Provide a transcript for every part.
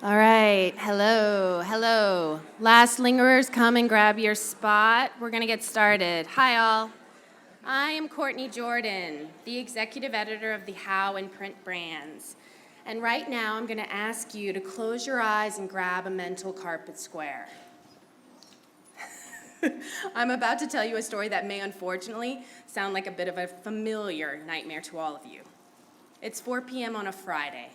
All right, hello. Last lingerers, come and grab your spot. We're gonna get started. Hi all. I am Courtney Jordan, the executive editor of the How and Print brands. And right now I'm gonna ask you to close your eyes and grab a mental carpet square. I'm about to tell you a story that may unfortunately sound like a bit of a familiar nightmare to all of you. It's 4 p.m. on a Friday.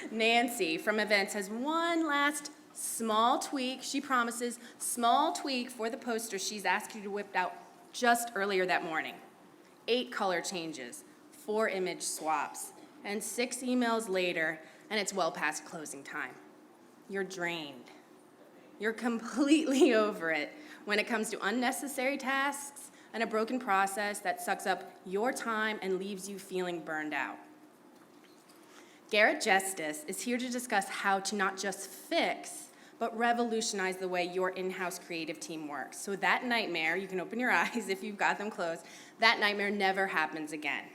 Nancy from events has one last small tweak. She promises small tweak for the poster she's asked you to whip out just earlier that morning. 8 color changes, 4 image swaps, and 6 emails later, and it's well past closing time. You're drained. You're completely over it when it comes to unnecessary tasks and a broken process that sucks up your time and leaves you feeling burned out. Garrett Jestice is here to discuss how to not just fix, but revolutionize the way your in-house creative team works. So that nightmare, you can open your eyes if you've got them closed, that nightmare never happens again.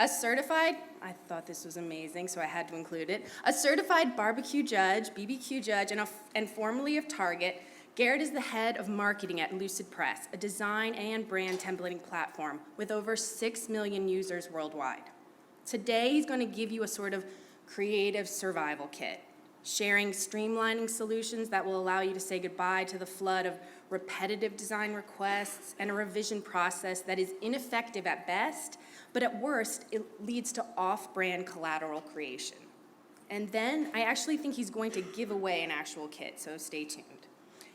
A certified, I thought this was amazing, so I had to include it, a certified barbecue judge, BBQ judge, and formerly of Target, Garrett is the head of marketing at Lucidpress, a design and brand templating platform with over 6 million users worldwide. Today, he's going to give you a sort of creative survival kit, sharing streamlining solutions that will allow you to say goodbye to the flood of repetitive design requests and a revision process that is ineffective at best, but at worst, it leads to off-brand collateral creation. And then, I actually think he's going to give away an actual kit, so stay tuned.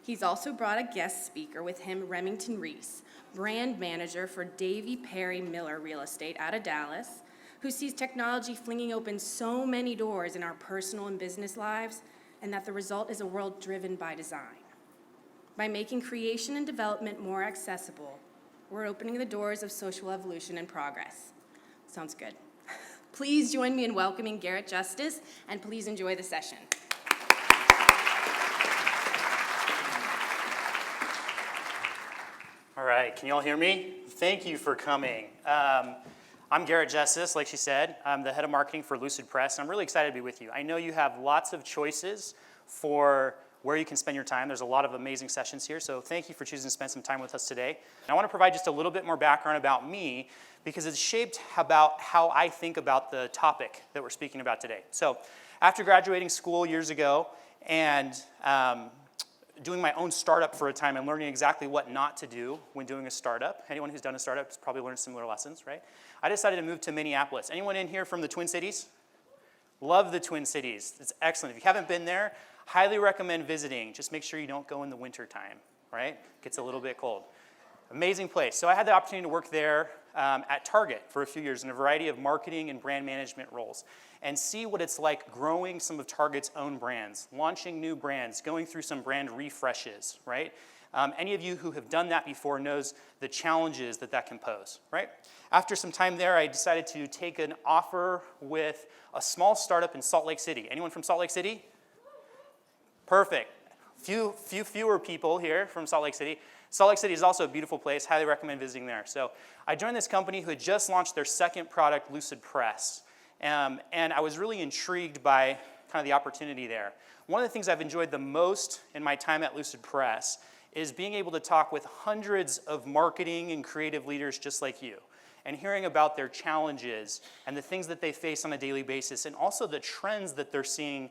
He's also brought a guest speaker with him, Remington Reese, brand manager for Davy Perry Miller Real Estate out of Dallas, who sees technology flinging open so many doors in our personal and business lives, and that the result is a world driven by design. By making creation and development more accessible, we're opening the doors of social evolution and progress. Sounds good. Please join me in welcoming Garrett Jestice, and please enjoy the session. All right, can you all hear me? Thank you for coming. I'm Garrett Jestice, like she said. I'm the head of marketing for Lucidpress, and I'm really excited to be with you. I know you have lots of choices for where you can spend your time. There's a lot of amazing sessions here, so thank you for choosing to spend some time with us today. And I want to provide just a little bit more background about me because it's shaped about how I think about the topic that we're speaking about today. So after graduating school years ago and doing my own startup for a time and learning exactly what not to do when doing a startup. Anyone who's done a startup has probably learned similar lessons, right? I decided to move to Minneapolis. Anyone in here from the Twin Cities? Love the Twin Cities. It's excellent. If you haven't been there, highly recommend visiting. Just make sure you don't go in the winter time, right? It gets a little bit cold. Amazing place. So I had the opportunity to work there at Target for a few years in a variety of marketing and brand management roles and see what it's like growing some of Target's own brands, launching new brands, going through some brand refreshes, right? Any of you who have done that before knows the challenges that can pose, right? After some time there, I decided to take an offer with a small startup in Salt Lake City. Anyone from Salt Lake City? Perfect. Fewer people here from Salt Lake City. Salt Lake City is also a beautiful place. Highly recommend visiting there. So I joined this company who had just launched their second product, Lucidpress. And I was really intrigued by kind of the opportunity there. One of the things I've enjoyed the most in my time at Lucidpress is being able to talk with hundreds of marketing and creative leaders just like you and hearing about their challenges and the things that they face on a daily basis and also the trends that they're seeing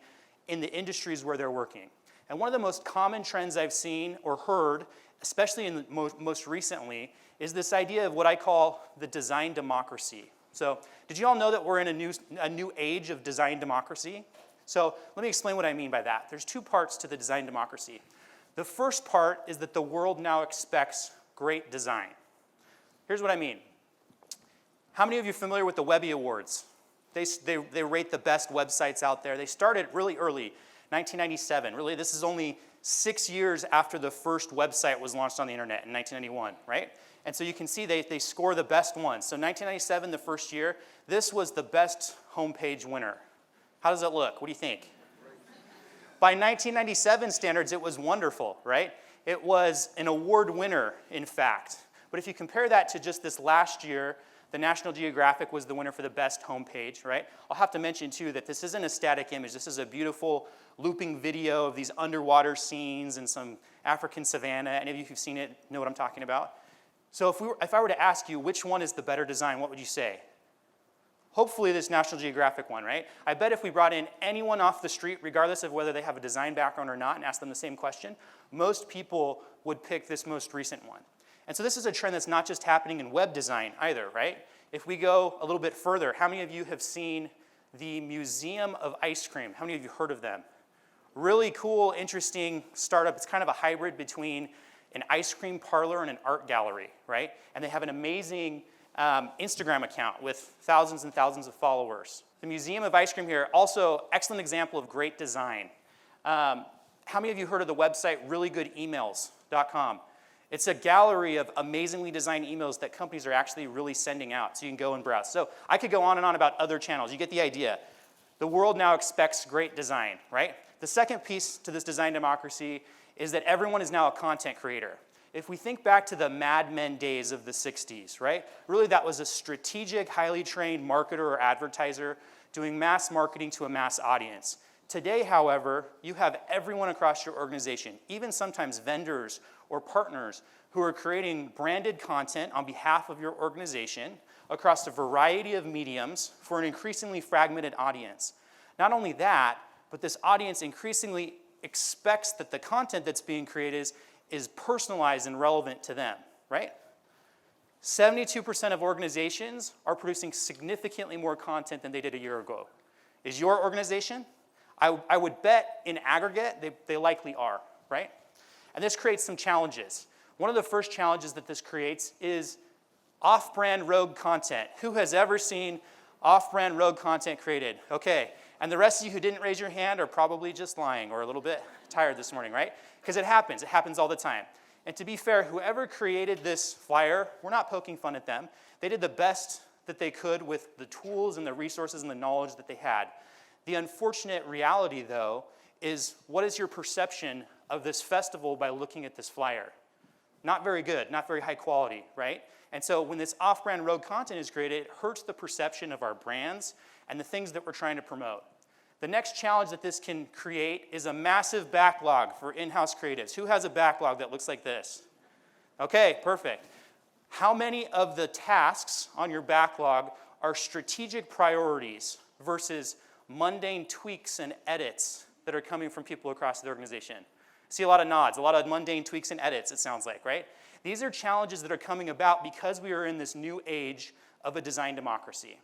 in the industries where they're working. And one of the most common trends I've seen or heard, especially in most recently, is this idea of what I call the design democracy. So did you all know that we're in a new age of design democracy? So let me explain what I mean by that. There's 2 parts to the design democracy. The first part is that the world now expects great design. Here's what I mean. How many of you are familiar with the Webby Awards? They rate the best websites out there. They started really early, 1997. Really, this is only 6 years after the first website was launched on the internet in 1991, right? And so you can see they score the best ones. So 1997, the first year, this was the best homepage winner. How does it look? What do you think? By 1997 standards, it was wonderful, right? It was an award winner, in fact. But if you compare that to just this last year, The National Geographic was the winner for the best homepage, right? I'll have to mention, too, that this isn't a static image. This is a beautiful looping video of these underwater scenes and some African savanna. Any of you who've seen it know what I'm talking about. So if I were to ask you which one is the better design, what would you say? Hopefully this National Geographic one, right? I bet if we brought in anyone off the street, regardless of whether they have a design background or not, and asked them the same question, most people would pick this most recent one. And so this is a trend that's not just happening in web design either, right? If we go a little bit further, how many of you have seen the Museum of Ice Cream? How many of you heard of them? Really cool, interesting startup. It's kind of a hybrid between an ice cream parlor and an art gallery, right? And they have an amazing Instagram account with thousands and thousands of followers. The Museum of Ice Cream here, also excellent example of great design. How many of you heard of the website reallygoodemails.com? It's a gallery of amazingly designed emails that companies are actually really sending out, so you can go and browse. So I could go on and on about other channels. You get the idea. The world now expects great design, right? The second piece to this design democracy is that everyone is now a content creator. If we think back to the Mad Men days of the 60s, right? Really that was a strategic, highly trained marketer or advertiser doing mass marketing to a mass audience. Today, however, you have everyone across your organization, even sometimes vendors or partners who are creating branded content on behalf of your organization across a variety of mediums for an increasingly fragmented audience. Not only that, but this audience increasingly expects that the content that's being created is personalized and relevant to them, right? 72% of organizations are producing significantly more content than they did a year ago. Is your organization? I would bet in aggregate they likely are, right? And this creates some challenges. One of the first challenges that this creates is off-brand rogue content. Who has ever seen off-brand rogue content created? Okay, and the rest of you who didn't raise your hand are probably just lying or a little bit tired this morning, right? Because it happens all the time. And to be fair, whoever created this flyer, we're not poking fun at them. They did the best that they could with the tools and the resources and the knowledge that they had. The unfortunate reality, though, is what is your perception of this festival by looking at this flyer? Not very good, not very high quality, right? And so when this off-brand rogue content is created, it hurts the perception of our brands and the things that we're trying to promote. The next challenge that this can create is a massive backlog for in-house creatives. Who has a backlog that looks like this? Okay, perfect. How many of the tasks on your backlog are strategic priorities versus mundane tweaks and edits that are coming from people across the organization? See a lot of nods, a lot of mundane tweaks and edits, it sounds like, right? These are challenges that are coming about because we are in this new age of a design democracy.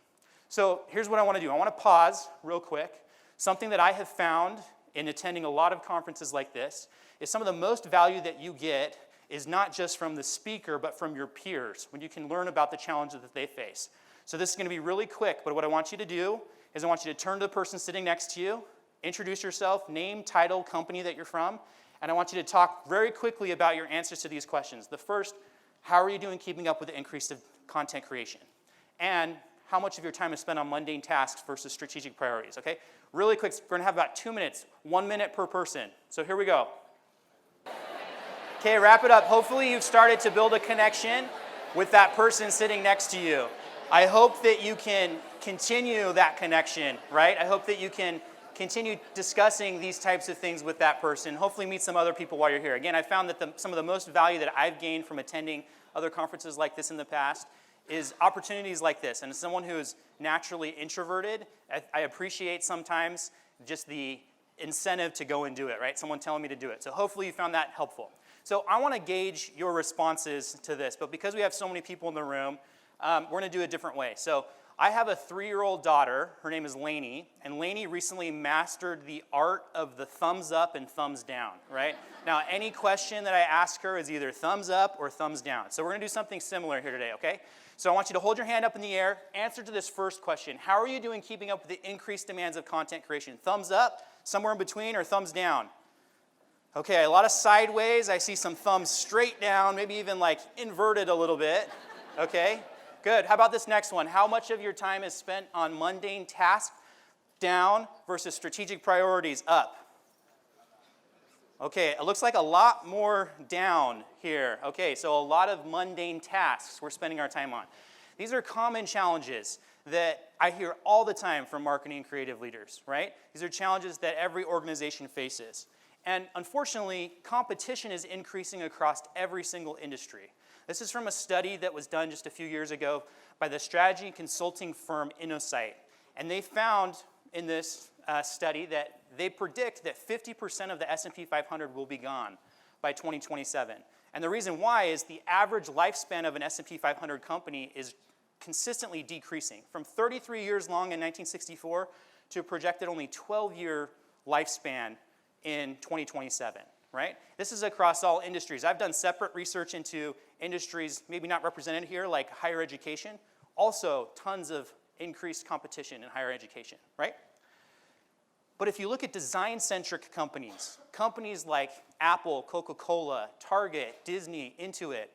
So here's what I want to do. I want to pause real quick. Something that I have found in attending a lot of conferences like this is some of the most value that you get is not just from the speaker, but from your peers, when you can learn about the challenges that they face. So this is going to be really quick, but what I want you to do is I want you to turn to the person sitting next to you, introduce yourself, name, title, company that you're from, and I want you to talk very quickly about your answers to these questions. The first, how are you doing keeping up with the increase of content creation? And how much of your time is spent on mundane tasks versus strategic priorities, okay? Really quick, we're gonna have about 2 minutes, 1 minute per person. So here we go. Okay, wrap it up. Hopefully you've started to build a connection with that person sitting next to you. I hope that you can continue that connection, right? I hope that you can continue discussing these types of things with that person. Hopefully meet some other people while you're here. Again, I found that some of the most value that I've gained from attending other conferences like this in the past is opportunities like this. And as someone who is naturally introverted, I appreciate sometimes just the incentive to go and do it, right? Someone telling me to do it. So hopefully you found that helpful. So I want to gauge your responses to this, but because we have so many people in the room, we're going to do it a different way. So I have a 3-year-old daughter. Her name is Lainey, and Lainey recently mastered the art of the thumbs up and thumbs down, right? Now, any question that I ask her is either thumbs up or thumbs down. So we're going to do something similar here today, okay? So I want you to hold your hand up in the air, answer to this first question. How are you doing keeping up with the increased demands of content creation? Thumbs up, somewhere in between, or thumbs down? Okay, a lot of sideways. I see some thumbs straight down, maybe even like inverted a little bit, okay? Good. How about this next one? How much of your time is spent on mundane tasks, down, versus strategic priorities, up? Okay, it looks like a lot more down here. Okay, so a lot of mundane tasks we're spending our time on. These are common challenges that I hear all the time from marketing and creative leaders, right? These are challenges that every organization faces. And unfortunately, competition is increasing across every single industry. This is from a study that was done just a few years ago by the strategy consulting firm Innosight. And they found in this study that they predict that 50% of the S&P 500 will be gone by 2027. And the reason why is the average lifespan of an S&P 500 company is consistently decreasing from 33 years long in 1964 to a projected only 12-year lifespan in 2027, right? This is across all industries. I've done separate research into industries maybe not represented here, like higher education. Also, tons of increased competition in higher education, right? But if you look at design-centric companies, companies like Apple, Coca-Cola, Target, Disney, Intuit,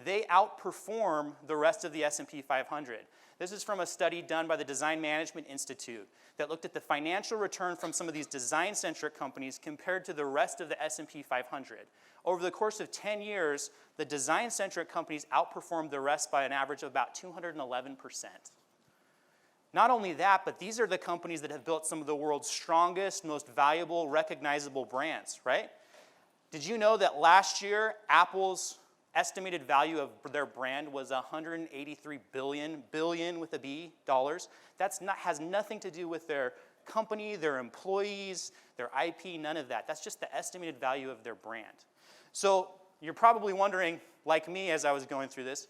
they outperform the rest of the S&P 500. This is from a study done by the Design Management Institute that looked at the financial return from some of these design-centric companies compared to the rest of the S&P 500. Over the course of 10 years, the design-centric companies outperformed the rest by an average of about 211%. Not only that, but these are the companies that have built some of the world's strongest, most valuable, recognizable brands, right? Did you know that last year, Apple's estimated value of their brand was $183 billion with a B, dollars? Has nothing to do with their company, their employees, their IP, none of that. That's just the estimated value of their brand. So you're probably wondering, like me as I was going through this,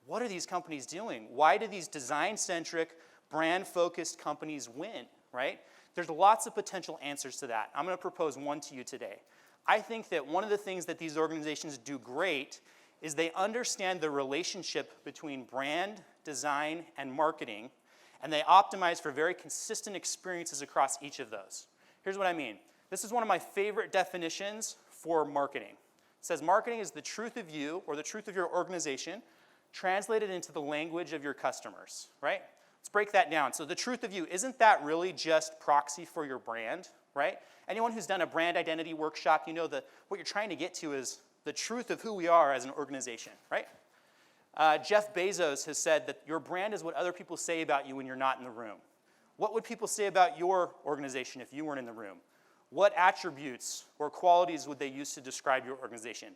what are these companies doing? Why do these design-centric, brand-focused companies win, right? There's lots of potential answers to that. I'm going to propose one to you today. I think that one of the things that these organizations do great is they understand the relationship between brand, design, and marketing, and they optimize for very consistent experiences across each of those. Here's what I mean. This is one of my favorite definitions for marketing. It says marketing is the truth of you or the truth of your organization translated into the language of your customers, right? Let's break that down. So the truth of you, isn't that really just proxy for your brand, right? Anyone who's done a brand identity workshop, you know that what you're trying to get to is the truth of who we are as an organization, right? Jeff Bezos has said that your brand is what other people say about you when you're not in the room. What would people say about your organization if you weren't in the room? What attributes or qualities would they use to describe your organization?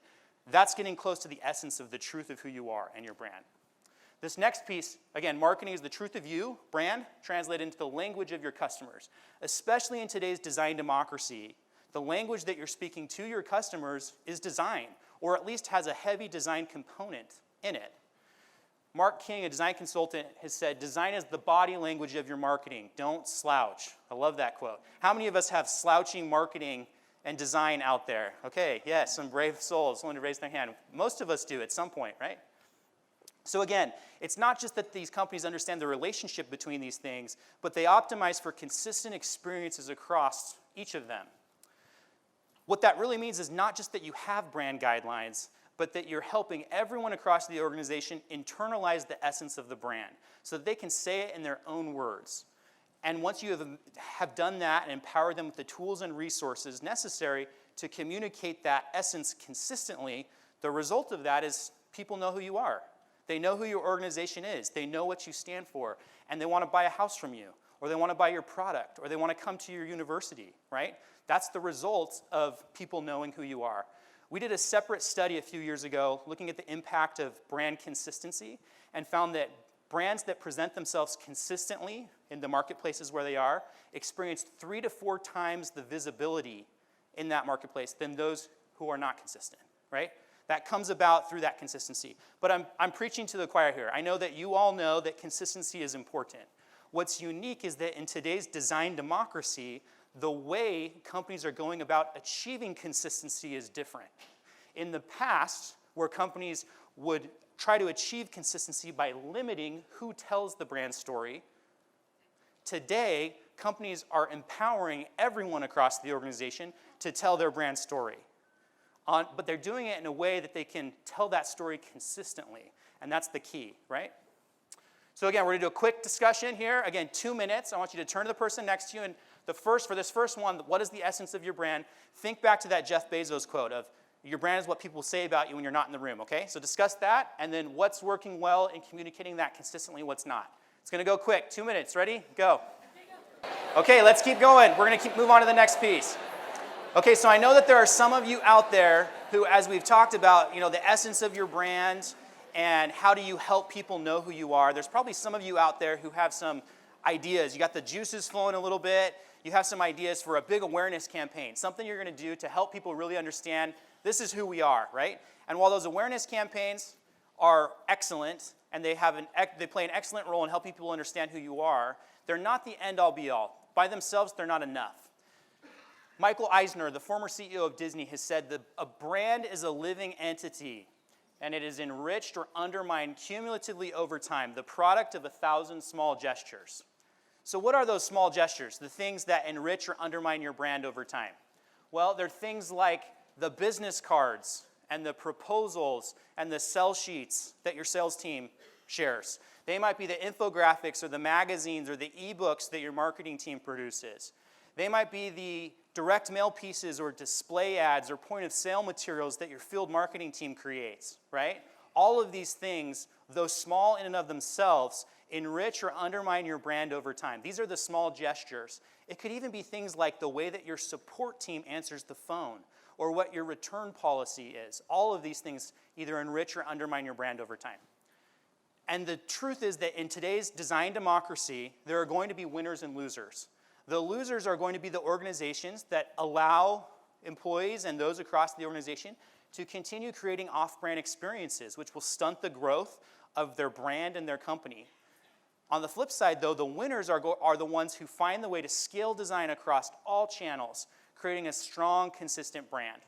That's getting close to the essence of the truth of who you are and your brand. This next piece, again, marketing is the truth of you, brand, translated into the language of your customers. Especially in today's design democracy, the language that you're speaking to your customers is design, or at least has a heavy design component in it. Mark King, a design consultant, has said, design is the body language of your marketing. Don't slouch. I love that quote. How many of us have slouching marketing and design out there? Okay, yes, some brave souls willing to raise their hand. Most of us do at some point, right? So again, it's not just that these companies understand the relationship between these things, but they optimize for consistent experiences across each of them. What that really means is not just that you have brand guidelines, but that you're helping everyone across the organization internalize the essence of the brand so that they can say it in their own words. And once you have done that and empowered them with the tools and resources necessary to communicate that essence consistently, the result of that is people know who you are. They know who your organization is. They know what you stand for. And they want to buy a house from you, or they want to buy your product, or they want to come to your university, right? That's the result of people knowing who you are. We did a separate study a few years ago looking at the impact of brand consistency and found that brands that present themselves consistently in the marketplaces where they are experience 3 to 4 times the visibility in that marketplace than those who are not consistent, right? That comes about through that consistency. But I'm preaching to the choir here. I know that you all know that consistency is important. What's unique is that in today's design democracy, the way companies are going about achieving consistency is different. In the past, where companies would try to achieve consistency by limiting who tells the brand story, today, companies are empowering everyone across the organization to tell their brand story. But they're doing it in a way that they can tell that story consistently, and that's the key, right? So again, we're going to do a quick discussion here. Again, 2 minutes. I want you to turn to the person next to you, and for this first one, what is the essence of your brand? Think back to that Jeff Bezos quote of, Your brand is what people say about you when you're not in the room, okay? So discuss that, and then what's working well in communicating that consistently, what's not. It's going to go quick. 2 minutes. Ready? Go. Okay, let's keep going. We're going to move on to the next piece. Okay, so I know that there are some of you out there who, as we've talked about, the essence of your brand and how do you help people know who you are. There's probably some of you out there who have some ideas. You got the juices flowing a little bit. You have some ideas for a big awareness campaign, something you're going to do to help people really understand this is who we are, right? And while those awareness campaigns are excellent and they play an excellent role in helping people understand who you are, they're not the end-all be-all. By themselves, they're not enough. Michael Eisner, the former CEO of Disney, has said that a brand is a living entity, and it is enriched or undermined cumulatively over time, the product of 1,000 small gestures. So what are those small gestures, the things that enrich or undermine your brand over time? Well, they're things like the business cards and the proposals and the sell sheets that your sales team shares. They might be the infographics or the magazines or the ebooks that your marketing team produces. They might be the direct mail pieces or display ads or point of sale materials that your field marketing team creates, right? All of these things, though small in and of themselves, enrich or undermine your brand over time. These are the small gestures. It could even be things like the way that your support team answers the phone or what your return policy is. All of these things either enrich or undermine your brand over time. And the truth is that in today's design democracy, there are going to be winners and losers. The losers are going to be the organizations that allow employees and those across the organization to continue creating off-brand experiences, which will stunt the growth of their brand and their company. On the flip side, though, the winners are the ones who find the way to scale design across all channels, creating a strong, consistent brand.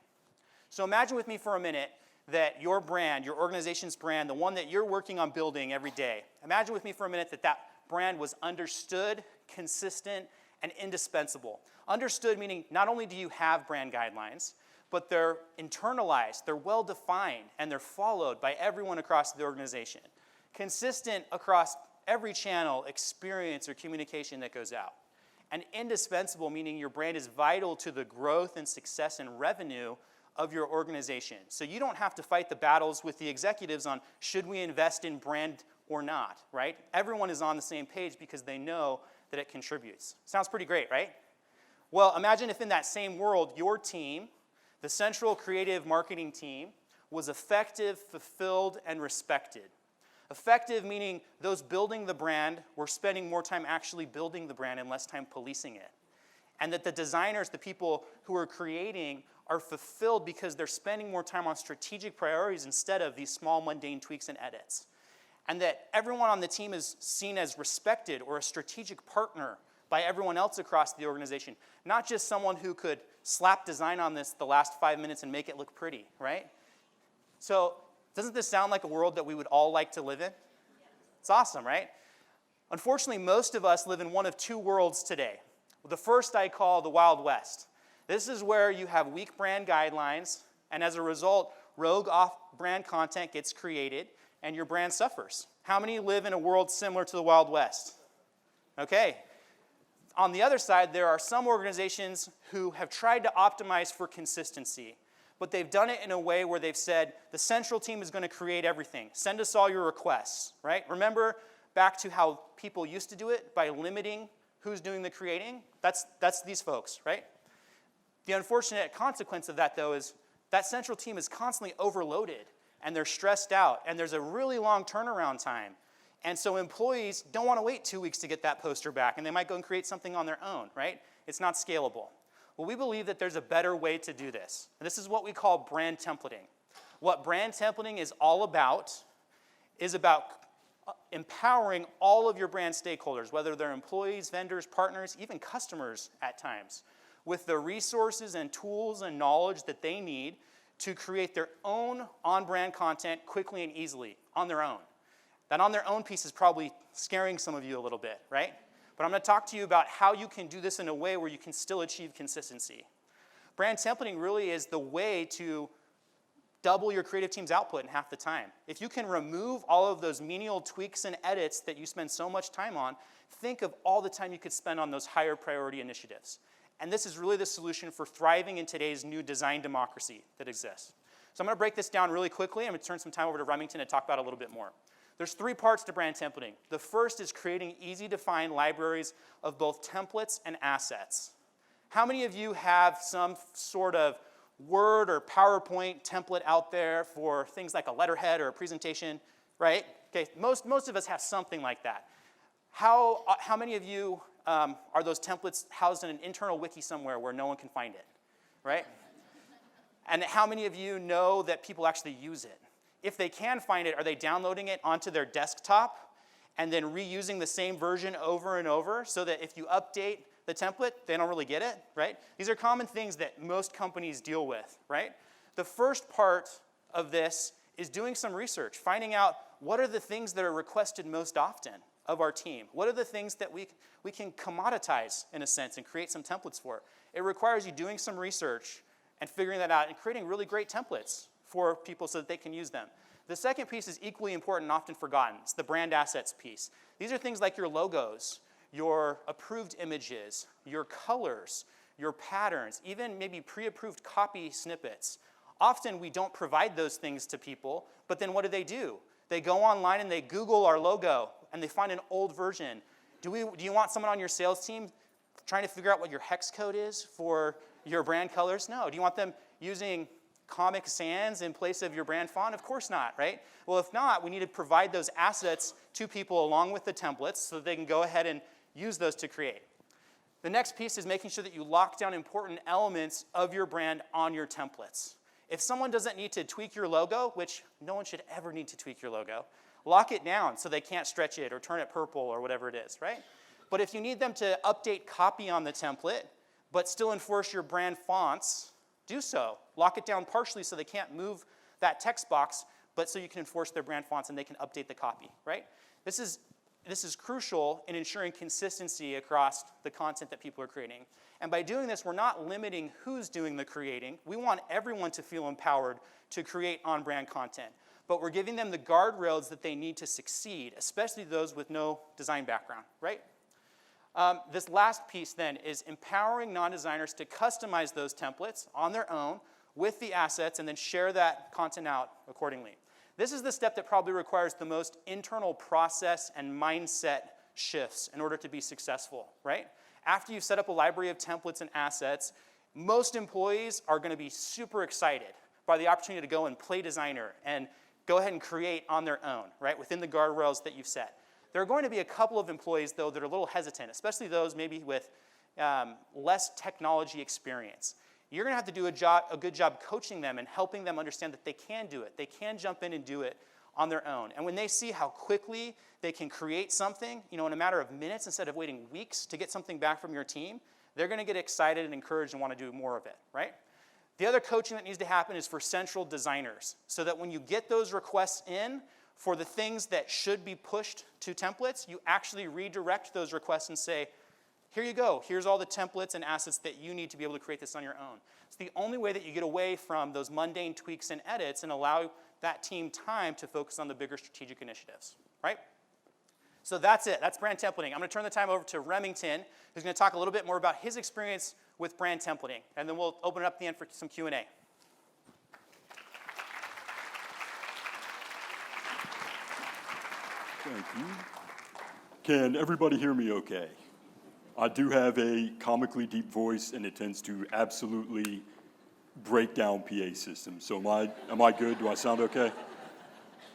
So imagine with me for a minute that your brand, your organization's brand, the one that you're working on building every day, imagine with me for a minute that brand was understood, consistent, and indispensable. Understood meaning not only do you have brand guidelines, but they're internalized, they're well-defined, and they're followed by everyone across the organization. Consistent across every channel, experience, or communication that goes out. And indispensable, meaning your brand is vital to the growth and success and revenue of your organization. So you don't have to fight the battles with the executives on should we invest in brand or not, right? Everyone is on the same page because they know that it contributes. Sounds pretty great, right? Well, imagine if in that same world, your team, the central creative marketing team, was effective, fulfilled, and respected. Effective meaning those building the brand were spending more time actually building the brand and less time policing it. And that the designers, the people who are creating, are fulfilled because they're spending more time on strategic priorities instead of these small mundane tweaks and edits. And that everyone on the team is seen as respected or a strategic partner by everyone else across the organization. Not just someone who could slap design on this the last 5 minutes and make it look pretty, right? So doesn't this sound like a world that we would all like to live in? It's awesome, right? Unfortunately, most of us live in one of two worlds today. The first I call the Wild West. This is where you have weak brand guidelines, and as a result, rogue off-brand content gets created, and your brand suffers. How many live in a world similar to the Wild West? Okay. On the other side, there are some organizations who have tried to optimize for consistency, but they've done it in a way where they've said, the central team is going to create everything. Send us all your requests, right? Remember back to how people used to do it by limiting who's doing the creating? That's these folks, right? The unfortunate consequence of that, though, is that central team is constantly overloaded, and they're stressed out, and there's a really long turnaround time. And so employees don't want to wait 2 weeks to get that poster back, and they might go and create something on their own, right? It's not scalable. Well, we believe that there's a better way to do this. And this is what we call brand templating. What brand templating is all about is about empowering all of your brand stakeholders, whether they're employees, vendors, partners, even customers at times, with the resources and tools and knowledge that they need to create their own on-brand content quickly and easily on their own. That on their own piece is probably scaring some of you a little bit, right? But I'm going to talk to you about how you can do this in a way where you can still achieve consistency. Brand templating really is the way to double your creative team's output in half the time. If you can remove all of those menial tweaks and edits that you spend so much time on, think of all the time you could spend on those higher priority initiatives. And this is really the solution for thriving in today's new design democracy that exists. So I'm going to break this down really quickly. I'm going to turn some time over to Remington to talk about it a little bit more. There's 3 parts to brand templating. The first is creating easy-to-find libraries of both templates and assets. How many of you have some sort of Word or PowerPoint template out there for things like a letterhead or a presentation, right? Okay, most of us have something like that. How many of you are those templates housed in an internal wiki somewhere where no one can find it, right? And how many of you know that people actually use it? If they can find it, are they downloading it onto their desktop and then reusing the same version over and over so that if you update the template, they don't really get it, right? These are common things that most companies deal with, right? The first part of this is doing some research, finding out what are the things that are requested most often of our team. What are the things that we can commoditize, in a sense, and create some templates for? It requires you doing some research and figuring that out and creating really great templates for people so that they can use them. The second piece is equally important and often forgotten. It's the brand assets piece. These are things like your logos, your approved images, your colors, your patterns, even maybe pre-approved copy snippets. Often we don't provide those things to people, but then what do? They go online and they Google our logo and they find an old version. Do you want someone on your sales team trying to figure out what your hex code is for your brand colors? No. Do you want them using Comic Sans in place of your brand font? Of course not, right? Well, if not, we need to provide those assets to people along with the templates so that they can go ahead and use those to create. The next piece is making sure that you lock down important elements of your brand on your templates. If someone doesn't need to tweak your logo, which no one should ever need to tweak your logo, lock it down so they can't stretch it or turn it purple or whatever it is, right? But if you need them to update copy on the template, but still enforce your brand fonts, do so. Lock it down partially so they can't move that text box, but so you can enforce their brand fonts and they can update the copy, right? This is crucial in ensuring consistency across the content that people are creating. And by doing this, we're not limiting who's doing the creating. We want everyone to feel empowered to create on-brand content. But we're giving them the guardrails that they need to succeed, especially those with no design background, right? This last piece then is empowering non-designers to customize those templates on their own with the assets and then share that content out accordingly. This is the step that probably requires the most internal process and mindset shifts in order to be successful, right? After you've set up a library of templates and assets, most employees are going to be super excited by the opportunity to go and play designer and go ahead and create on their own, right, within the guardrails that you've set. There are going to be a couple of employees, though, that are a little hesitant, especially those maybe with less technology experience. You're going to have to do a good job coaching them and helping them understand that they can do it. They can jump in and do it on their own. And when they see how quickly they can create something, in a matter of minutes instead of waiting weeks to get something back from your team, they're going to get excited and encouraged and want to do more of it, right? The other coaching that needs to happen is for central designers, so that when you get those requests in for the things that should be pushed to templates, you actually redirect those requests and say, here you go. Here's all the templates and assets that you need to be able to create this on your own. It's the only way that you get away from those mundane tweaks and edits and allow that team time to focus on the bigger strategic initiatives, right? So that's it. That's brand templating. I'm going to turn the time over to Remington, who's going to talk a little bit more about his experience with brand templating, and then we'll open it up at the end for some Q&A. Thank you. Can everybody hear me okay? I do have a comically deep voice, and it tends to absolutely break down PA systems. So am I good? Do I sound okay?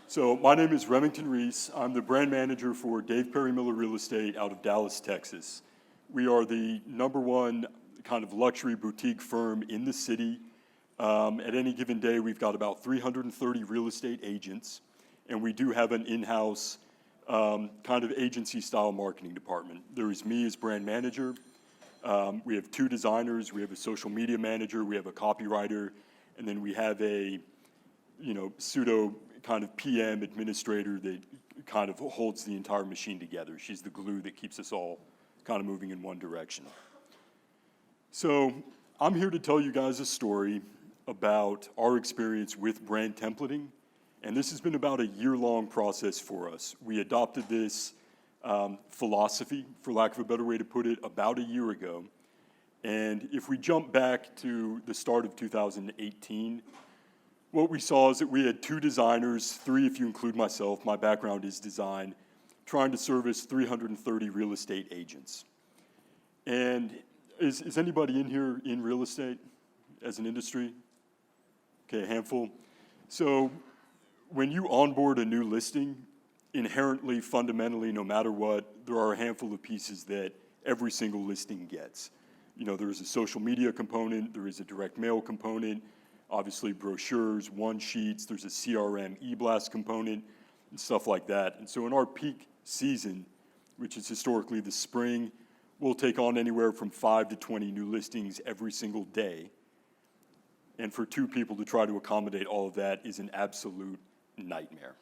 So my name is Remington Reese. I'm the brand manager for Dave Perry Miller Real Estate out of Dallas, Texas. We are the #1 kind of luxury boutique firm in the city. At any given day, we've got about 330 real estate agents, and we do have an in-house kind of agency-style marketing department. There is me as brand manager. We have 2 designers. We have a social media manager. We have a copywriter, and then we have a pseudo kind of PM administrator that kind of holds the entire machine together. She's the glue that keeps us all kind of moving in one direction. So I'm here to tell you guys a story about our experience with brand templating. And this has been about a year-long process for us. We adopted this philosophy, for lack of a better way to put it, about a year ago. And if we jump back to the start of 2018, what we saw is that we had 2 designers, 3 if you include myself, my background is design, trying to service 330 real estate agents. And is anybody in here in real estate as an industry? Okay, a handful. So when you onboard a new listing, inherently, fundamentally, no matter what, there are a handful of pieces that every single listing gets. You know, there is a social media component, there is a direct mail component, obviously brochures, one-sheets, there's a CRM e-blast component, and stuff like that. And so in our peak season, which is historically the spring, we'll take on anywhere from 5 to 20 new listings every single day. And for 2 people to try to accommodate all of that is an absolute nightmare.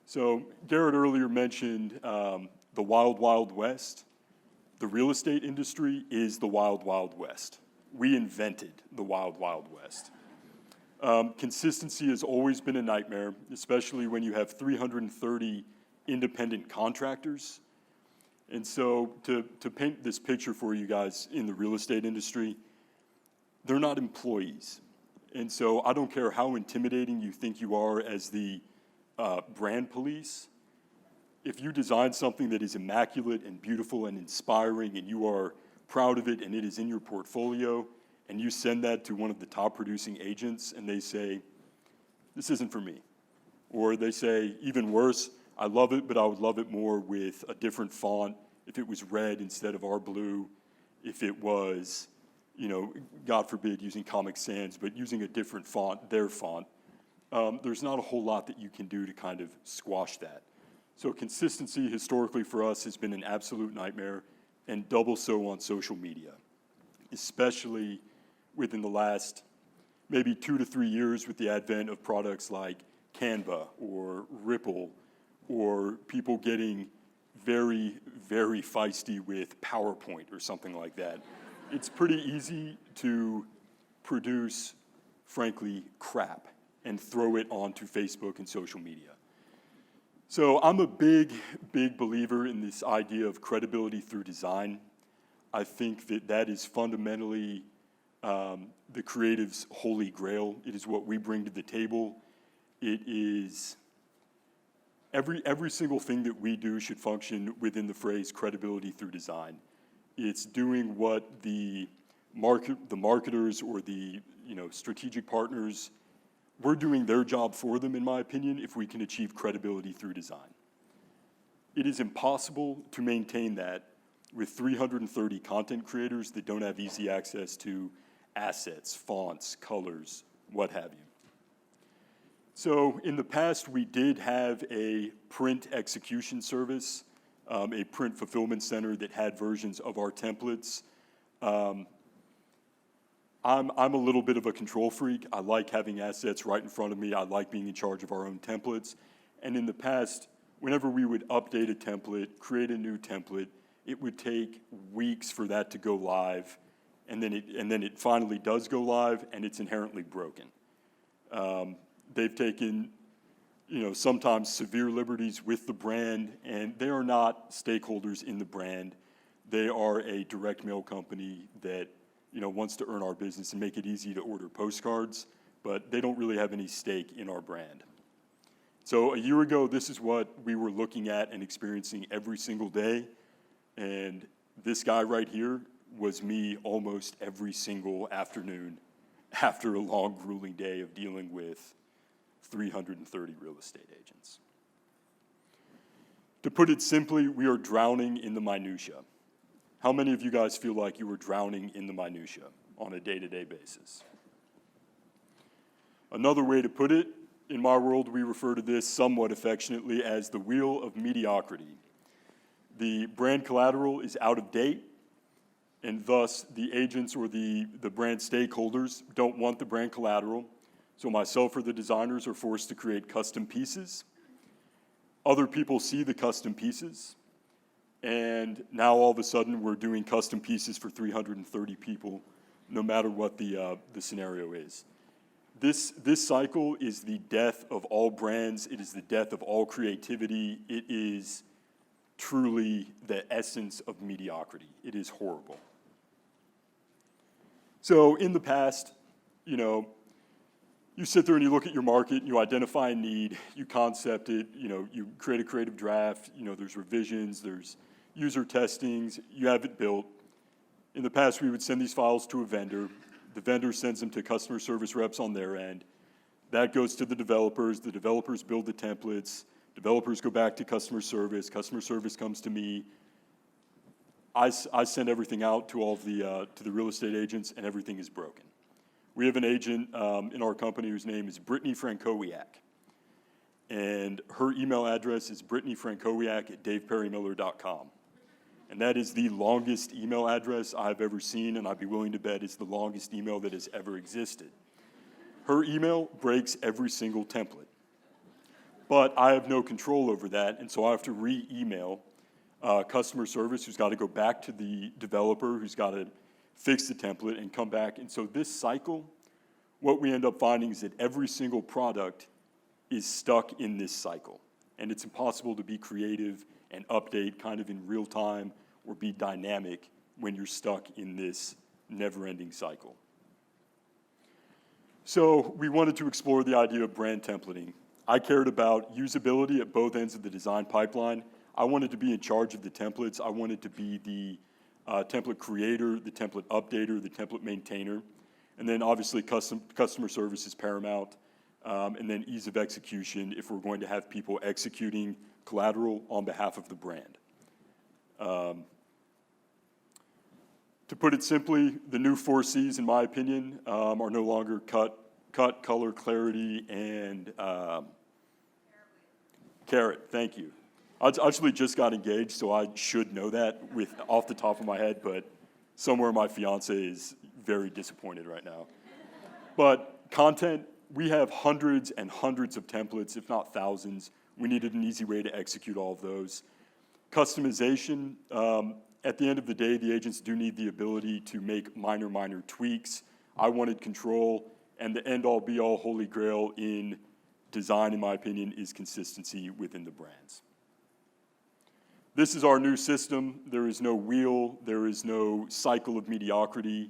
So Garrett earlier mentioned the wild, wild west. The real estate industry is the wild, wild west. We invented the wild, wild west. Consistency has always been a nightmare, especially when you have 330 independent contractors. And so to paint this picture for you guys in the real estate industry, they're not employees. And so I don't care how intimidating you think you are as the brand police. If you design something that is immaculate and beautiful and inspiring and you are proud of it and it is in your portfolio and you send that to one of the top producing agents and they say, this isn't for me. Or they say, even worse, I love it, but I would love it more with a different font, if it was red instead of our blue, if it was, you know, God forbid, using Comic Sans, but using a different font, their font. There's not a whole lot that you can do to kind of squash that. So consistency historically for us has been an absolute nightmare, and double so on social media, especially within the last maybe 2 to 3 years with the advent of products like Canva or Ripple, or people getting very, very feisty with PowerPoint or something like that. It's pretty easy to produce, frankly, crap and throw it onto Facebook and social media. So I'm a big, big believer in this idea of credibility through design. I think that that is fundamentally the creative's holy grail. It is what we bring to the table. It is every single thing that we do should function within the phrase credibility through design. It's doing what the marketers or the strategic partners, we're doing their job for them, in my opinion, if we can achieve credibility through design. It is impossible to maintain that with 330 content creators that don't have easy access to assets, fonts, colors, what have you. So in the past, we did have a print execution service, a print fulfillment center that had versions of our templates. I'm a little bit of a control freak. I like having assets right in front of me. I like being in charge of our own templates. And in the past, whenever we would update a template, create a new template, it would take weeks for that to go live, and then it finally does go live, and it's inherently broken. They've taken, sometimes severe liberties with the brand, and they are not stakeholders in the brand. They are a direct mail company that wants to earn our business and make it easy to order postcards, but they don't really have any stake in our brand. So a year ago, this is what we were looking at and experiencing every single day, and this guy right here was me almost every single afternoon after a long, grueling day of dealing with 330 real estate agents. To put it simply, we are drowning in the minutia. How many of you guys feel like you are drowning in the minutia on a day-to-day basis? Another way to put it, in my world, we refer to this somewhat affectionately as the wheel of mediocrity. The brand collateral is out of date, and thus the agents or the brand stakeholders don't want the brand collateral. So myself or the designers are forced to create custom pieces. Other people see the custom pieces, and now all of a sudden we're doing custom pieces for 330 people, no matter what the scenario is. This cycle is the death of all brands. It is the death of all creativity. It is truly the essence of mediocrity. It is horrible. So in the past, you sit there and you look at your market, you identify a need, you concept it, you create a creative draft, there's revisions, there's user testings, you have it built. In the past, we would send these files to a vendor. The vendor sends them to customer service reps on their end. That goes to the developers build the templates, developers go back to customer service comes to me. I send everything out to all of to the real estate agents, and everything is broken. We have an agent in our company whose name is Brittany Frankowiak, and her email address is brittanyfrankowiak@daveperrymiller.com. And that is the longest email address I've ever seen, and I'd be willing to bet is the longest email that has ever existed. Her email breaks every single template, but I have no control over that, and so I have to re-email customer service, who's got to go back to the developer, who's got to fix the template and come back. And so this cycle, what we end up finding is that every single product is stuck in this cycle, and it's impossible to be creative and update kind of in real time or be dynamic when you're stuck in this never-ending cycle. So we wanted to explore the idea of brand templating. I cared about usability at both ends of the design pipeline. I wanted to be in charge of the templates. I wanted to be the template creator, the template updater, the template maintainer. And then obviously customer service is paramount. And then ease of execution if we're going to have people executing collateral on behalf of the brand. To put it simply, the new 4 C's, in my opinion, are no longer cut, color, clarity, and carrot. Thank you. I actually just got engaged, so I should know that off the top of my head, but somewhere my fiance is very disappointed right now. But content, we have hundreds and hundreds of templates, if not thousands. We needed an easy way to execute all of those. Customization, at the end of the day, the agents do need the ability to make minor tweaks. I wanted control, and the end-all, be-all, holy grail in design, in my opinion, is consistency within the brands. This is our new system. There is no wheel. There is no cycle of mediocrity.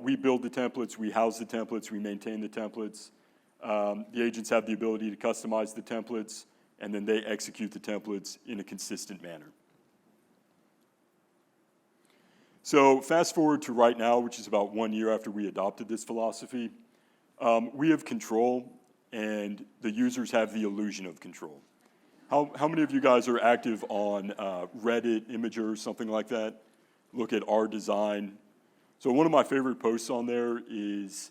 We build the templates. We house the templates. We maintain the templates. The agents have the ability to customize the templates, and then they execute the templates in a consistent manner. So fast forward to right now, which is about 1 year after we adopted this philosophy. We have control, and the users have the illusion of control. How many of you guys are active on Reddit, Imager, something like that? Look at our design. So one of my favorite posts on there is,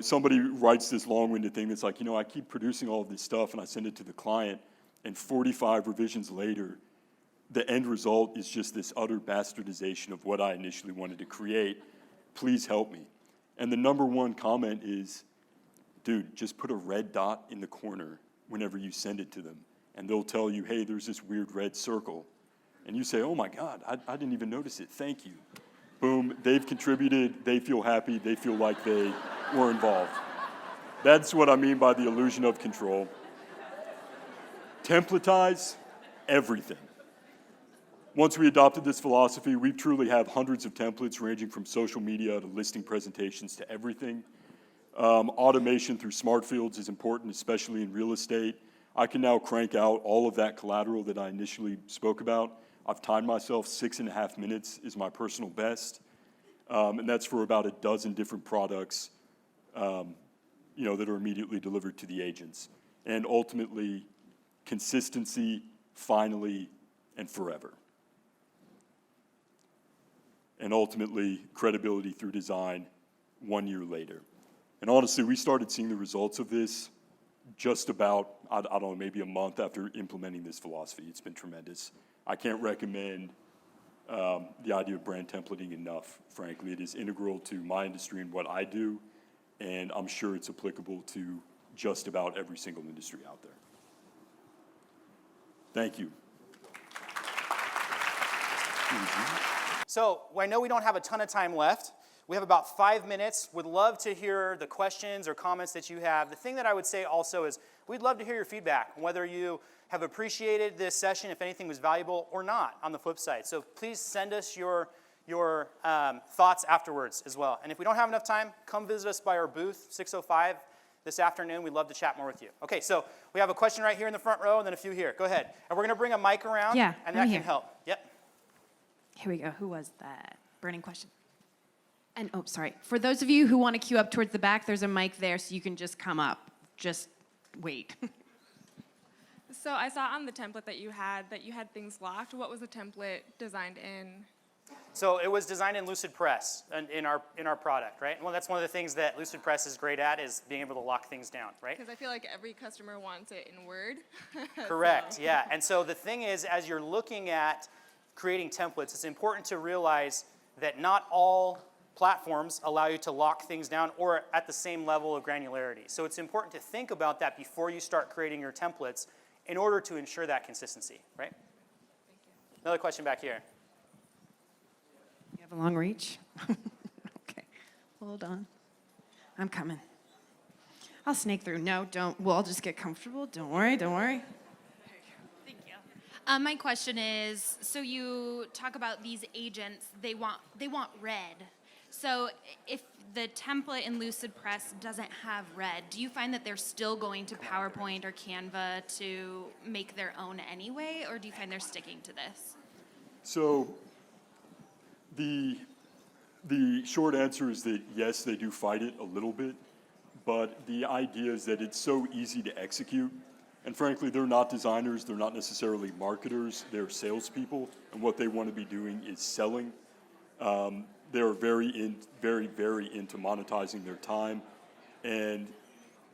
somebody writes this long-winded thing that's like, I keep producing all of this stuff and I send it to the client, and 45 revisions later, the end result is just this utter bastardization of what I initially wanted to create. Please help me. And the number one comment is, dude, just put a red dot in the corner whenever you send it to them, and they'll tell you, hey, there's this weird red circle. And you say, oh my God, I didn't even notice it, thank you. Boom, they've contributed, they feel happy, they feel like they were involved. That's what I mean by the illusion of control. Templatize everything. Once we adopted this philosophy, we truly have hundreds of templates ranging from social media to listing presentations to everything. Automation through smart fields is important, especially in real estate. I can now crank out all of that collateral that I initially spoke about. I've timed myself 6.5 minutes is my personal best, and that's for about a dozen different products, that are immediately delivered to the agents. And ultimately, consistency, finally, and forever. And ultimately, credibility through design 1 year later. And honestly, we started seeing the results of this just about, I don't know, maybe a month after implementing this philosophy. It's been tremendous. I can't recommend the idea of brand templating enough, frankly. It is integral to my industry and what I do, and I'm sure it's applicable to just about every single industry out there. Thank you. So I know we don't have a ton of time left. We have about 5 minutes. Would love to hear the questions or comments that you have. The thing that I would say also is we'd love to hear your feedback, whether you have appreciated this session, if anything was valuable or not on the flip side. So please send us your your thoughts afterwards as well. And if we don't have enough time, come visit us by our booth, 605, this afternoon. We'd love to chat more with you. Okay, so we have a question right here in the front row and then a few here. Go ahead. And we're going to bring a mic around, Yeah, and I'm that here. can help. Yep. Here we go. Who was that? Burning question. And, oh, sorry. For those of you who want to queue up towards the back, there's a mic there so you can just come up. Just wait. So I saw on the template that you had things locked. What was the template designed in? So it was designed in Lucidpress and in our product, right? Well, that's one of the things that Lucidpress is great at, is being able to lock things down, right? Because I feel like every customer wants it in Word. Correct, yeah. And so the thing is, as you're looking at creating templates, it's important to realize that not all platforms allow you to lock things down or at the same level of granularity. So it's important to think about that before you start creating your templates in order to ensure that consistency, right? Thank you. Another question back here. You have a long reach? Okay. Hold on. I'm coming. I'll snake through. No, don't. We'll all just get comfortable. Don't worry. Don't worry. Thank you. My question is, so you talk about these agents, they want red. So if the template in Lucidpress doesn't have red, do you find that they're still going to PowerPoint or Canva to make their own anyway, or do you find they're sticking to this? So the short answer is that yes, they do fight it a little bit, but the idea is that it's so easy to execute. And frankly, they're not designers, they're not necessarily marketers, they're salespeople, and what they want to be doing is selling. They're very into monetizing their time, and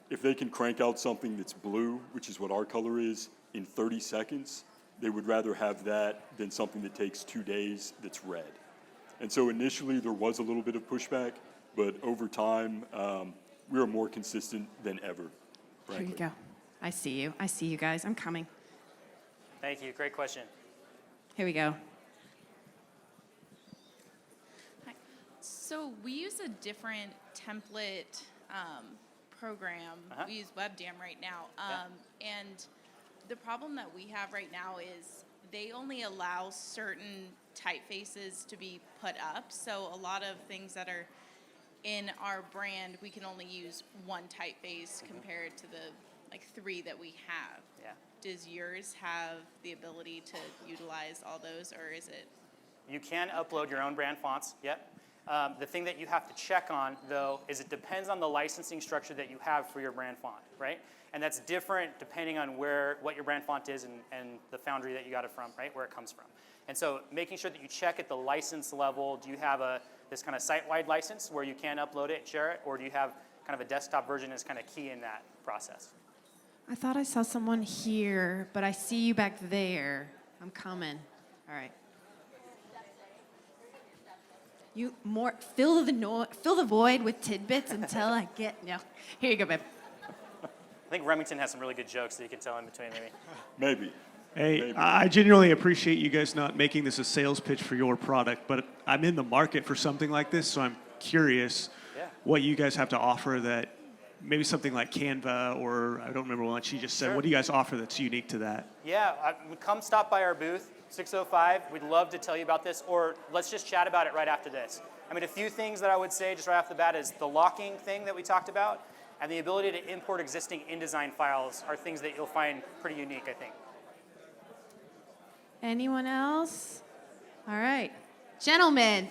if they can crank out something that's blue, which is what our color is, in 30 seconds, they would rather have that than something that takes 2 days that's red. And so initially there was a little bit of pushback, but over time, we are more consistent than ever, frankly. Here you go. I see you. I see you guys. I'm coming. Thank you, great question. Here we go. So we use a different template program. We use WebDam right now. And the problem that we have right now is they only allow certain typefaces to be put up. So a lot of things that are in our brand, we can only use one typeface compared to the 3 that we have. Yeah. Does yours have the ability to utilize all those, or is it? You can upload your own brand fonts, yep. The thing that you have to check on, though, is it depends on the licensing structure that you have for your brand font, right? And that's different depending on what your brand font is and the foundry that you got it from, right, where it comes from. And so making sure that you check at the license level, do you have this kind of site-wide license where you can upload it and share it, or do you have kind of a desktop version is kind of key in that process? I thought I saw someone here, but I see you back there. I'm coming. All right. You more fill the void with tidbits until I get no. Here you go, babe. I think Remington has some really good jokes that you can tell in between, maybe. Maybe. Hey, Maybe. I genuinely appreciate you guys not making this a sales pitch for your product, but I'm in the market for something like this, so I'm curious what you guys have to offer that maybe something like Canva, or I don't remember what she just said. Sure. What do you guys offer that's unique to that? Yeah, come stop by our booth, 605. We'd love to tell you about this, or let's just chat about it right after this. I mean, a few things that I would say just right off the bat is the locking thing that we talked about, and the ability to import existing InDesign files are things that you'll find pretty unique, I think. Anyone else? All right. Gentlemen,